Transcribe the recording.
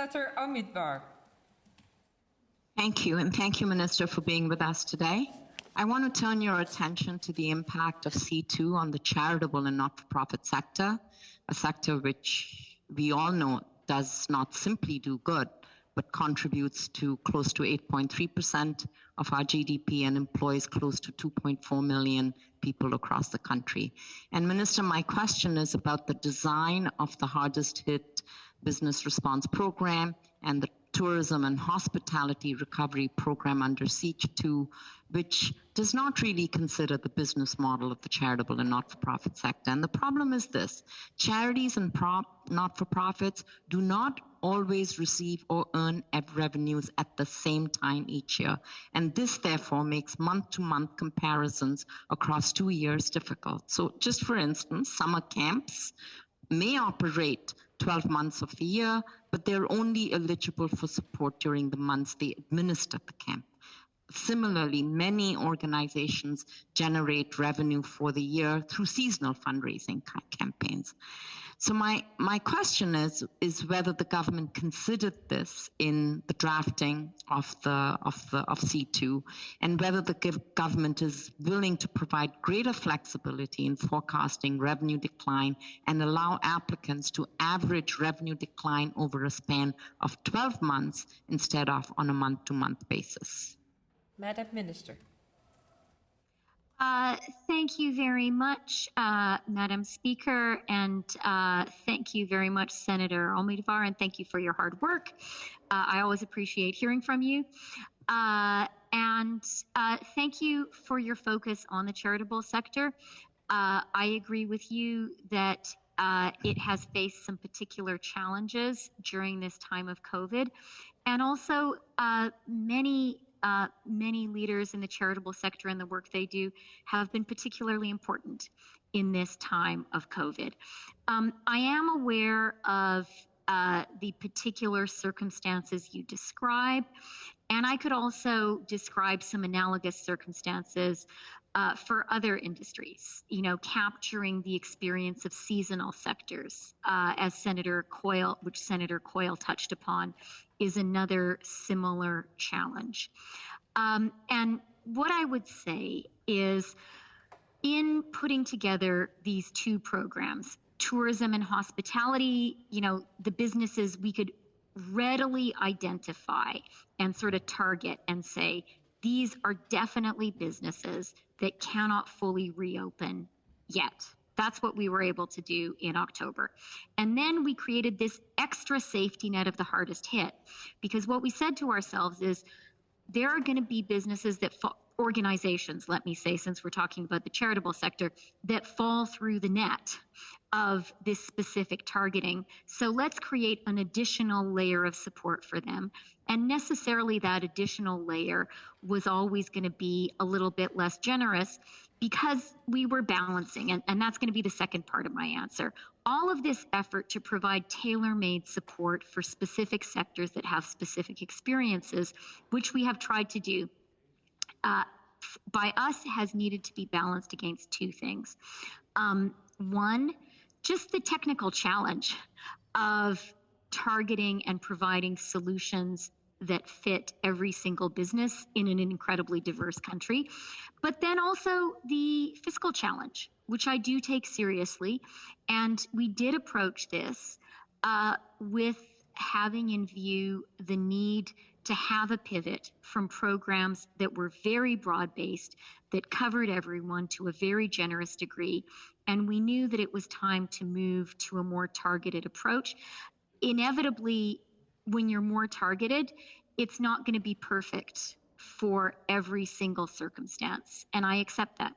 Senator Omidvar. Thank you, and thank you, Minister, for being with us today. I want to turn your attention to the impact of C-2 on the charitable and not-for-profit sector, a sector which we all know does not simply do good, but contributes to close to 8.3% of our GDP and employs close to 2.4 million people across the country. And Minister, my question is about the design of the hardest hit business response program and the tourism and hospitality recovery program under C-2, which does not really consider the business model of the charitable and not-for-profit sector. And the problem is this: charities and not-for-profits do not always receive or earn revenues at the same time each year. And this therefore makes month-to-month comparisons across 2 years difficult. So just for instance, summer camps may operate 12 months of the year, but they're only eligible for support during the months they administer the camp. Similarly, many organizations generate revenue for the year through seasonal fundraising campaigns. So my question is whether the government considered this in the drafting of C-2, and whether the government is willing to provide greater flexibility in forecasting revenue decline and allow applicants to average revenue decline over a span of 12 months instead of on a month-to-month basis. Madam Minister. Thank you very much, Madam Speaker, and thank you very much, Senator Omidvar, and thank you for your hard work. I always appreciate hearing from you. And thank you for your focus on the charitable sector. I agree with you that it has faced some particular challenges during this time of COVID, and also many leaders in the charitable sector and the work they do have been particularly important in this time of COVID. I am aware of the particular circumstances you describe, and I could also describe some analogous circumstances for other industries, capturing the experience of seasonal sectors, as Senator Coyle touched upon, is another similar challenge. And what I would say is, in putting together these two programs, tourism and hospitality, the businesses we could readily identify and sort of target and say, these are definitely businesses that cannot fully reopen yet. That's what we were able to do in October. And then we created this extra safety net of the hardest hit, because what we said to ourselves is, there are going to be businesses organizations, let me say, since we're talking about the charitable sector, that fall through the net of this specific targeting. So let's create an additional layer of support for them. And necessarily that additional layer was always going to be a little bit less generous, because we were balancing, and that's going to be the second part of my answer. All of this effort to provide tailor-made support for specific sectors that have specific experiences, which we have tried to do, by us has needed to be balanced against two things. One, just the technical challenge of targeting and providing solutions that fit every single business in an incredibly diverse country, but then also the fiscal challenge, which I do take seriously. And we did approach this with having in view the need to have a pivot from programs that were very broad-based, that covered everyone to a very generous degree. And we knew that it was time to move to a more targeted approach. Inevitably, when you're more targeted, it's not going to be perfect for every single circumstance, and I accept that.